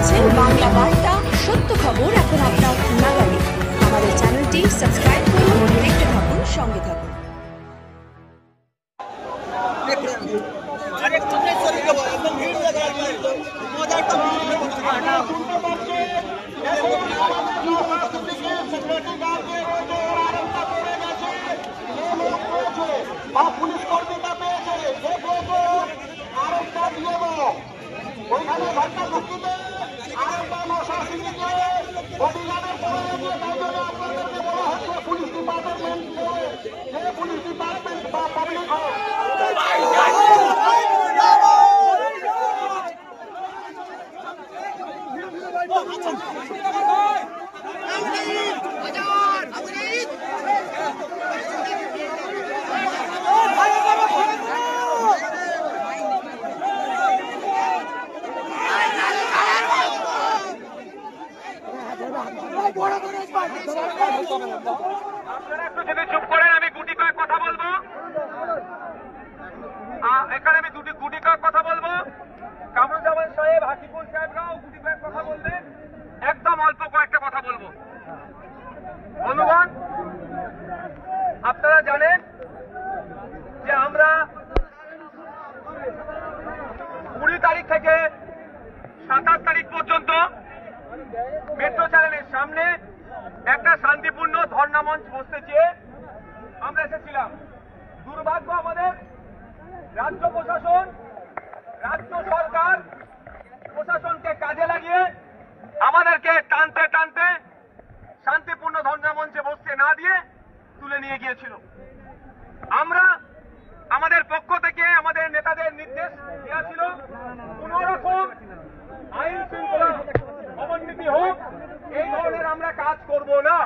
দেখছেন বাংলা বার্তা, সত্য খবর এখন আপনার নাগালে। আমাদের চ্যানেলটি সাবস্ক্রাইব করুন, দেখতে থাকুন, সঙ্গে থাকুন। পুলিশ কর্মীরা পেয়েছে আরেকটা দিয়ে ওইখানে ঘটনা ঘটতে আরেকটা মশা সিঁড়িকে বডিগার্ডের পরে দিয়ে তাই জন্য আপনাদেরকে বলা হচ্ছে পুলিশ ডিপার্টমেন্ট যে পুলিশ ডিপার্টমেন্ট বা পাবলিক হোক আপনারা একটু যদি চুপ করেন, আমি গুটি কয়েক কথা বলবো। এখানে আমি গুটি কয়েক কথা বলবো। কামরুজ্জামান সাহেব, হাকিকুল সাহেবরাও গুটি কয়েক কথা বলবেন। একদম অল্প কয়েকটা কথা বলবো। বন্ধুগণ, আপনারা জানেন যে আমরা 20 তারিখ থেকে 27 তারিখ পর্যন্ত মেট্রো চ্যানেলের সামনে একটা শান্তিপূর্ণ ধর্ণা মঞ্চ বসতে চেয়ে আমরা এসেছিলাম। দুর্ভাগ্য আমাদের রাজ্য প্রশাসন, রাজ্য সরকার প্রশাসনকে কাজে লাগিয়ে আমাদেরকে টানতে টানতে শান্তিপূর্ণ ধর্ণা মঞ্চে বসতে না দিয়ে তুলে নিয়ে গিয়েছিল। আমরা আমাদের পক্ষ থেকে আমাদের নেতাদের নির্দেশ দেওয়া ছিল কোন রকম আইন শৃঙ্খলা অবনতি হোক, এই ধরনের আমরা কাজ করব না।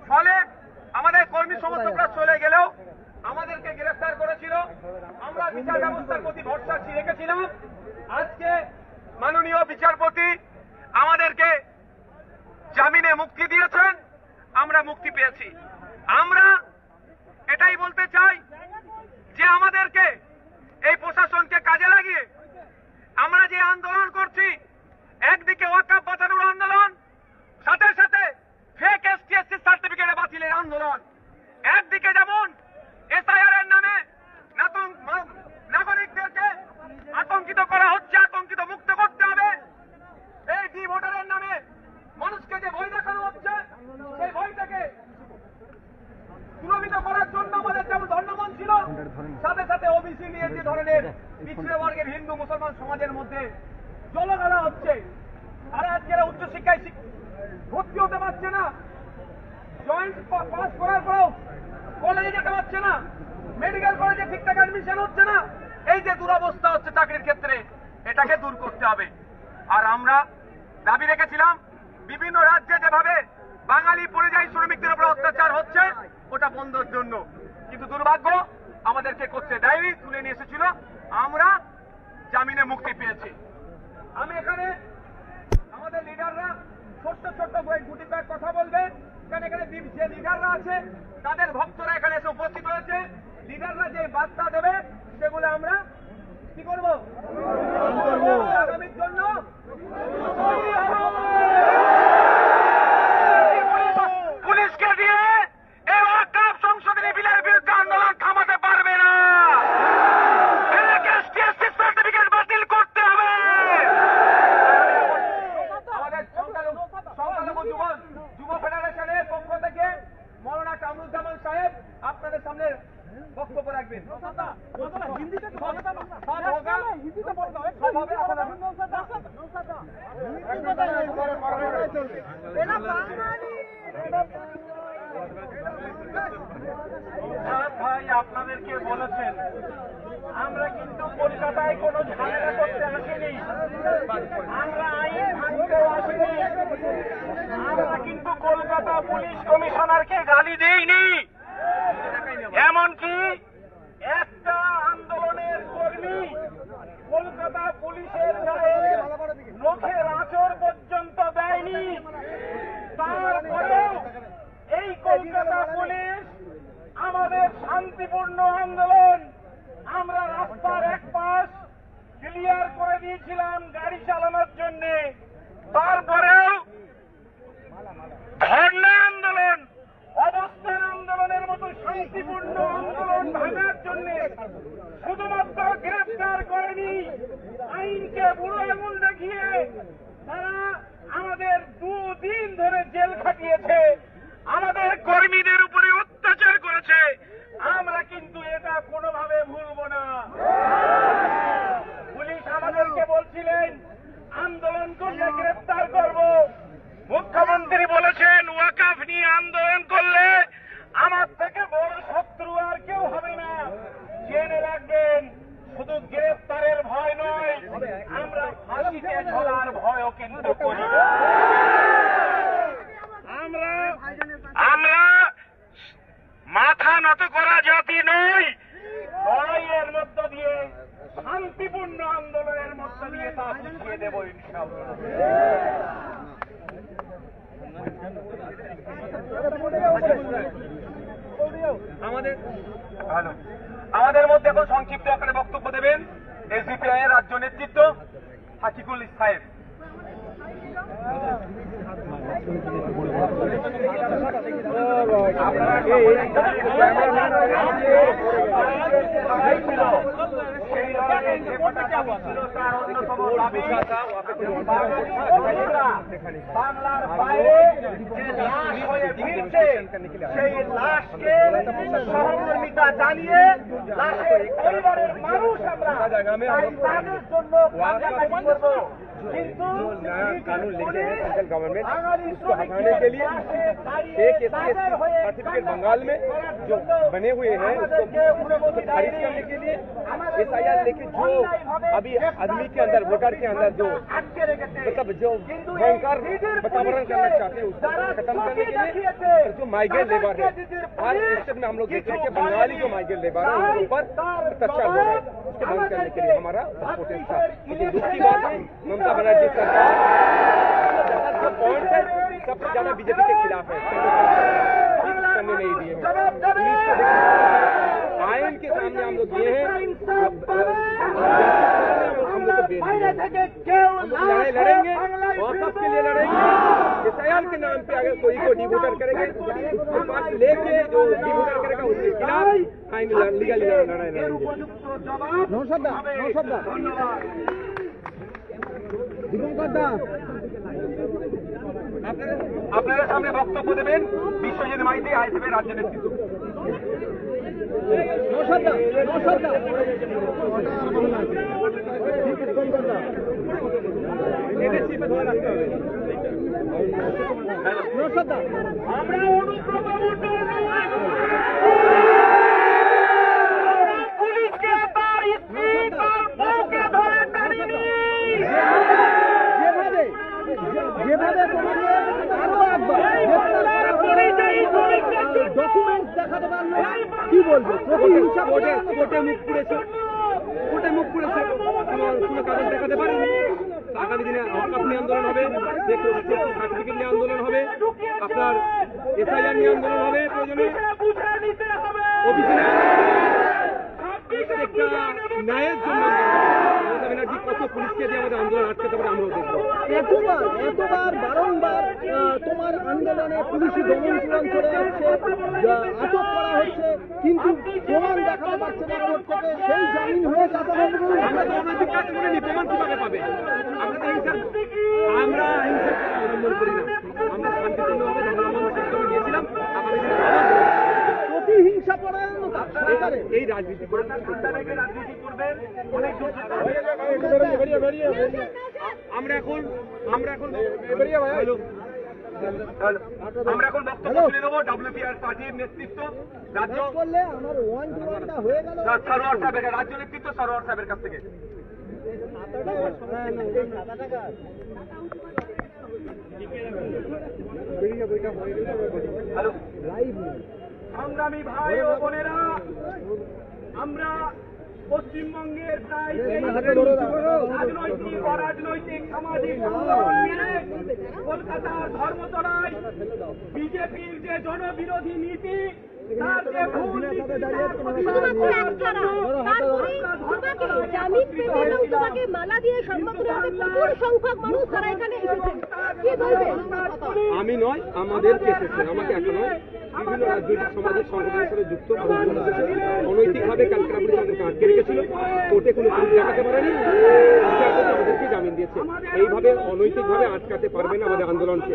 ফলে আমাদের কর্মী সমর্থকরা চলে গেলেও আমাদেরকে গ্রেফতার করেছিল। আমরা বিচার ব্যবস্থার প্রতি ভরসা রেখেছিলাম। আজকে মাননীয় বিচারপতি আমাদেরকে জামিনে মুক্তি দিয়েছেন, আমরা মুক্তি পেয়েছি। আমরা এটাই বলতে চাই যে আমাদেরকে এই প্রশাসনকে কাজে লাগিয়ে আমরা যে আন্দোলন করছি, একদিকে ওয়াকফ বাঁচানোর আন্দোলন, সাথে সাথে ফেক এসটিএসসি সার্টিফিকেট বাতিলের আন্দোলন। একদিকে যেমন এসআইআর এর নামে নাগরিকদেরকে আতঙ্কিত করা হচ্ছে, আতঙ্কিত মুক্ত করতে হবে। এই ডি ভোটারের নামে মানুষকে যে ভয় দেখানো হচ্ছে, সেই ভয়টাকে দূরীভূত করার জন্য আমাদের যেমন ধর্মমঞ্চ ছিল, সাথে সাথে ওবিসি নিয়ে যে ধরনের পিছিয়ে বর্গের হিন্দু মুসলমান সমাজের মধ্যে জলগালা হচ্ছে। আর আজকের উচ্চশিক্ষায় ভর্তি হতে পারছে না, জয়েন্ট পাস করার পরেও কলেজে যেতে পারছে না, মেডিকেল কলেজে ঠিকঠাক অ্যাডমিশন হচ্ছে না। এই যে দুরবস্থা হচ্ছে চাকরির ক্ষেত্রে, এটাকে দূর করতে হবে। আর আমরা দাবি রেখেছিলাম বিভিন্ন রাজ্যে যেভাবে বাঙালি পরিযায়ী শ্রমিকদের উপর অত্যাচার হচ্ছে, ওটা বন্ধের জন্য। কিন্তু দুর্ভাগ্য আমাদেরকে করতে দেয়নি, তুলে নিয়ে এসেছিল। আমরা জামিনে মুক্তি পেয়েছি। আমি এখানে আমাদের লিডাররা ছোট্ট ছোট্ট গুটি কয়েক কথা বলবে। এখানে যে লিডাররা আছে তাদের ভক্তরা এখানে এসে উপস্থিত হয়েছে। লিডাররা যে বার্তা দেবে সেগুলো আমরা কি করব, আগামীর জন্য পুলিশকে দিয়ে এই ওয়াকফ সংশোধনী বিলের বিরুদ্ধে আন্দোলন থামাতে পারবে না। সার্টিফিকেট বাতিল করতে হবে। আমাদের সংখ্যালঘু যুব ফেডারেশনের পক্ষ থেকে মৌলানা কামরুজ্জামান সাহেব আপনাদের সামনে বক্তব্য রাখবেন। ভাই আপনাদেরকে বলেছেন, আমরা কিন্তু কলকাতায় কোনো ঝামেলা করতে আসিনি, আমরা আইন ভাঙতে আসিনি, আমরা কিন্তু কলকাতা পুলিশ কমিশনারকে গালি দেইনি। এমনকি একটা আন্দোলনের কর্মী কলকাতা পুলিশের গায়ে নখের আঁচড় পর্যন্ত দেয়নি। তারপরেও এই কলকাতা পুলিশ আমাদের শান্তিপূর্ণ আন্দোলন, আমরা রাস্তার এক পাশ ক্লিয়ার করে দিয়েছিলাম গাড়ি চালানোর জন্য, তারপরেও ধর্ণা আন্দোলন, অবস্থান আন্দোলনের মতো শান্তিপূর্ণ আন্দোলন ভাঙার জন্য শুধুমাত্র গ্রেফতার করেনি, আইনকে বুড়ো আঙুল দেখিয়ে তারা আমাদের 2 দিন ধরে জেল খাটিয়েছে, আমাদের কর্মীদের উপরে অত্যাচার করেছে। আমরা কিন্তু এটা কোনোভাবে ভুলব না। পুলিশ আমাদেরকে বলছিলেন আন্দোলন করলে গ্রেফতার করব, মুখ্যমন্ত্রী বলেছেন ওয়াকাফ নিয়ে আন্দোলন করলে আমার থেকে বড় শত্রু আর কেউ হবে না। জেনে রাখবেন, শুধু গ্রেফতারের ভয় নয়, আমরা ফাঁসিতে ঝোলার ভয়ও কিন্তু করি। আমরা মাথা নত করা জাতি নই, লড়াইয়ের মধ্য দিয়ে, শান্তিপূর্ণ আন্দোলনের মধ্য দিয়ে তা বুঝিয়ে দেব ইনশাআল্লাহ। আমাদের মধ্যে এখন সংক্ষিপ্ত আকারে বক্তব্য দেবেন এসডিপিআই এর রাজ্য নেতৃত্ব হাকিকুল সাহেব। বাংলার বাইরে যে লাশ হয়ে ফিরছে, সেই লাশকে সহমর্মিতা জানিয়ে লাশের পরিবারের মানুষ আমরা তাদের জন্য কান্নাকাটি করব। কিন্তু गवर्नमेंट उसको हटाने के लिए एक सर्टिफिकेट बंगाल में जो बने हुए हैं उसको खारिज करने के लिए SIR लेके जो अभी आदमी के अंदर, वोटर के अंदर जो मतलब जो भयंकर वातावरण करना चाहते हैं उसको खत्म करने के लिए जो माइग्रेंट लेबर है, हर स्टेट में हम लोग देखते हैं कि बंगाली जो माइग्रेंट लेबर है उनके ऊपर अत्याचार हो रहा है, उसको बंद करने के लिए हमारा सपोर्ट था। लेकिन दूसरी बात है, ममता बनर्जी सरकार सब पॉइंट है सबसे ज्यादा बीजेपी के खिलाफ है, करने नहीं दिए हैं। आयन के सामने हम लोग ये हैं, हम लोग को बेच लड़ाई लड़ेंगे, वापस के लिए लड़ेंगे। SIR के नाम पे अगर कोई को डिवोटर करेंगे, उसके पास लेके जो डिवोटर करेगा उसके खिलाफ आइन लीगल लड़ाई लड़ेंगे। আপনাদের সামনে বক্তব্য দেবেন বিশ্বজিৎ মাইতি, আইএসএফ এর রাজ্য নেতৃত্ব। আমরা পুলিশকে তার স্ত্রী তার বউকে ধরে টানিনি, যেভাবে তোমাকে আরো একবার ডকুমেন্টস দেখাতে পারলো, কি বলবো? প্রতিহিংসা কোর্টে মুখ পুড়েছে, কোর্টে মুখ পুড়েছে, কোনো কাগজ দেখাতে পারেনি। আগামী দিনে ওয়াকফ নিয়ে আন্দোলন হবে, সার্টিফিকেট নিয়ে আন্দোলন হবে, আপনার SIR নিয়ে আন্দোলন হবে, প্রয়োজনে প্রত্যেকটা ন্যায়ের জন্য মমতা ব্যানার্জি কত পুলিশকে দিয়ে আমাদের আন্দোলন আটকাতে পারে আমরাও দেখবো। এতবার বারংবার তোমার আন্দোলনে পুলিশি দমন পীড়ন চলে যাচ্ছে, আটক করা হচ্ছে, কিন্তু প্রমাণ দেখাতে পারছে না কোর্ট থেকে, সেই জামিন হয়ে আমরা তো অনৈতিক কাজ করিনি, প্রমাণ কিভাবে পাবে? আমরা হিংসা অবলম্বন করি না, আমরা শান্তিপূর্ণভাবে ধর্মমঞ্চে গিয়েছিলাম। আগামী দিনে প্রতিহিংসা পরায়ণতা সরকারের এই রাজনীতি করে আমরা এখন বক্তব্য তুলে দেবো WPR পার্টির নেতৃত্ব রাজ্য করলে আমার ওয়ানটা হয়ে গেল সরোয়ার সাহেবের রাজ্য নেতৃত্ব সরোয়ার সাহেবের কাছ থেকে। হ্যালো সংগ্রামী ভাই ও বোনেরা, আমরা পশ্চিমবঙ্গের প্রায় রাজনৈতিক অরাজনৈতিক সামাজিক সংগঠন মিলে কলকাতার ধর্মতলায় বিজেপির যে জনবিরোধী নীতি তোমাকে মালা দিয়ে সম্বোধন প্রচুর সংখ্যক মানুষ তারা এখানে এসেছেন, কি বলবেন? আমি নয়, আমাদের কেসেছে, আমাকে একা নয়, বিভিন্ন রাজনৈতিক সমাজের সংগঠনের সাথে যুক্ত অনৈতিকভাবে ক্যালকাটা পুলিশ আমাদেরকে আটকে রেখেছিল, কোর্টে কোনো প্রুফ দেখাতে পারেনি, আমাদেরকে জামিন দিয়েছে। এইভাবে অনৈতিকভাবে আটকাতে পারবে না আমাদের আন্দোলনকে।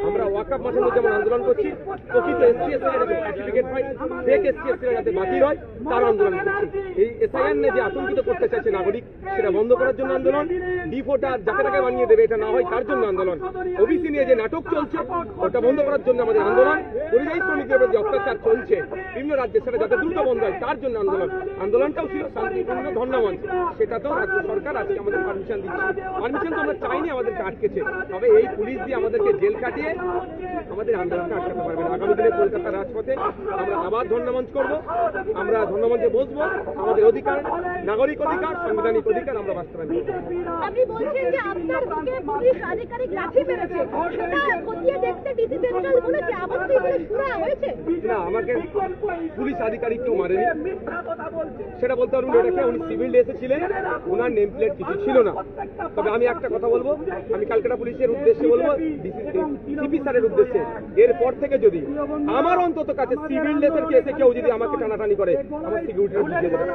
আমরা ওয়াকআপ মাসানোর যেমন আন্দোলন করছি, প্রকৃত এসসি-এসটিরা যাতে সার্টিফিকেট পায়, ফেক এসসি-এসটিরা যাতে বাতিল হয়, তার আন্দোলন করছি। এই এসআইআর নিয়ে যে আতঙ্কিত করতে চাইছে নাগরিক, সেটা বন্ধ করার জন্য আন্দোলন। ডিফোটা যাকে তাকে বানিয়ে দেবে, এটা না হয় তার জন্য আন্দোলন। ওবিসি নিয়ে যে নাটক চলছে, ওটা বন্ধ করার জন্য আমাদের আন্দোলন। পরিযায়ী শ্রমিকদের উপর যে অত্যাচার চলছে বিভিন্ন রাজ্যে, সেটা যাতে দ্রুত বন্ধ হয়, তার জন্য আন্দোলন। আন্দোলনটাও ছিল শান্তিপূর্ণ ধর্ণামঞ্চ, সেটা তো রাজ্য সরকার আজকে আমাদের পারমিশন দিচ্ছে। পারমিশন তো আমরা চাইনি, আমাদেরকে আটকেছে। তবে এই পুলিশ দিয়ে আমাদেরকে জেল কাটিয়ে আমাদের আন্দোলনটা আটকাতে পারবে না। আগামী দিনে কলকাতার রাজপথে আমরা আবার ধর্ণামঞ্চ করবো, আমরা ধর্ণামঞ্চে বসবো। আমাদের অধিকার, নাগরিক অধিকার, সাংবিধানিক অধিকার আমরা বাস্তবায়ন করবো। আপনি বলছেন যে আপনার বুকে পুলিশ আধিকারিক লাঠি মেরেছে, সেটা খতিয়ে দেখতে ডিসি সেন্ট্রাল বলেছে, আবার কি বলে শোনা হয়েছে? না, আমাকে পুলিশ আধিকারিক কেউ মারেনি, সেটা বলতে পারবেন। ওটাকে উনি সিভিল ড্রেসে ছিলেন, ওনার নেম প্লেট কিছু ছিল না। তবে আমি একটা কথা বলবো, আমি ক্যালকাটা পুলিশের উদ্দেশ্যে বলবো, সিপি স্যারের উদ্দেশ্যে, এরপর থেকে যদি আমার অন্তত কাছে সিভিল ড্রেসের কেসে কেউ যদি আমাকে টানাটানি করে, আমার সিকিউরিটি বুঝিয়ে দেবে।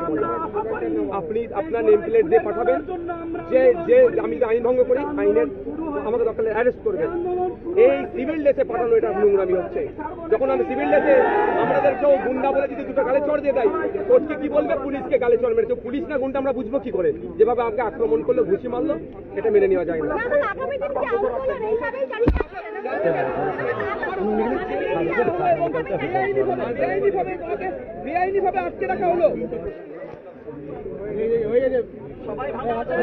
আপনি আপনার নেম প্লেট দিয়ে পাঠাবেন, যে আমি আইন ভঙ্গ করি, আইনের আমাকে দরকার অ্যারেস্ট করবেন। এই সিভিল ড্রেসে পাঠানো এটা নোংরামি হচ্ছে। যখন আমি সিভিল ড্রেসে আমাদের কেউ গুন্ডা বলে যদি দুটো গালে চড় দিয়ে দেয়, কোর্টকে কি বলবে? পুলিশকে গালে চড় মেরেছে। পুলিশ না গুন্ডা আমরা বুঝবো কি করে? যেভাবে আমাকে আক্রমণ করলো, ঘুষি মারলো, এটা মেনে নেওয়া যায় না। আগামী দিন কি আন্দোলন এইভাবেই জারি থাকবে? বেআইনিভাবে আটকে রাখা হলো। সবাই ভালো আছে।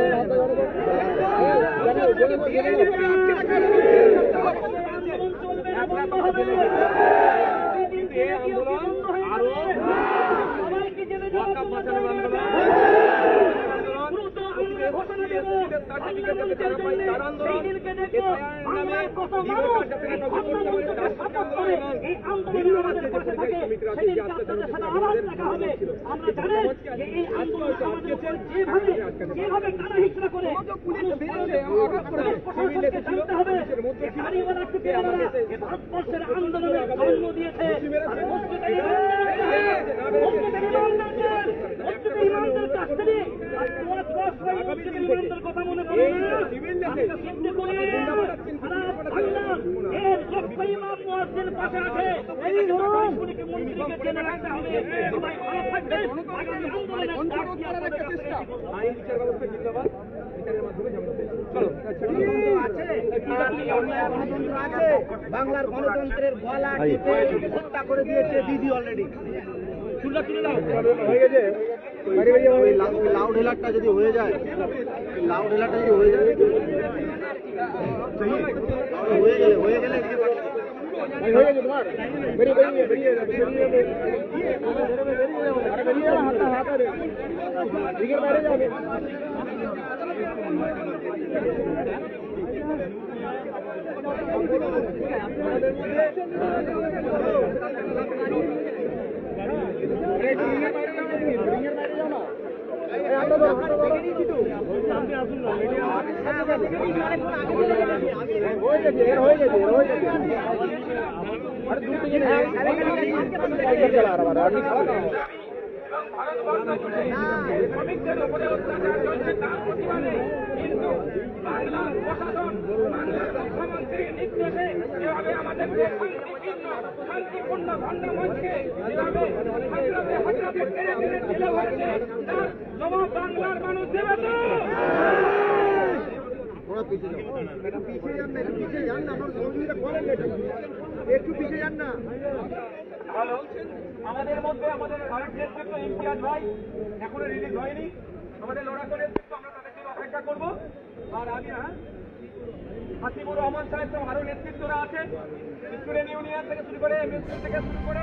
বাংলার গণতন্ত্রের গলা টিপে হত্যা করে দিয়েছে দিদি অলরেডি। হয়ে গেছে। লাউড হেলারটা যদি হয়ে যায়, লাউড হেলারটা যদি হয়ে যায়, হয়ে গেলে হয়ে গেছে তোমার বেরিয়ে যাবে। শ্রমিকদের উপরে অত্যাচার চলছে, তার প্রতিবাদে কিন্তু বাংলার প্রশাসন, বাংলার মুখ্যমন্ত্রীর নির্দেশে যেভাবে আমাদেরকে শান্তিপূর্ণ ধর্ণামঞ্চে যেভাবে হাজরাতে টেনে টেনে ঠেলে হয়েছে, তার জবাব বাংলার মানুষ দেবে তো? ভালো, আমাদের মধ্যে আমাদের আরেক নেতৃত্ব ইমতিয়াজ ভাই এখনো রিলিজ হয়নি। আমাদের লড়াকু নেতৃত্ব, আমরা তাদের জন্য অপেক্ষা করবো। আর আমি হাসিবুর রহমান সাহেব সব আরো নেতৃত্বরা আছেন, স্টুডেন্ট ইউনিয়ন থেকে শুরু করে এমএসপি থেকে শুরু করে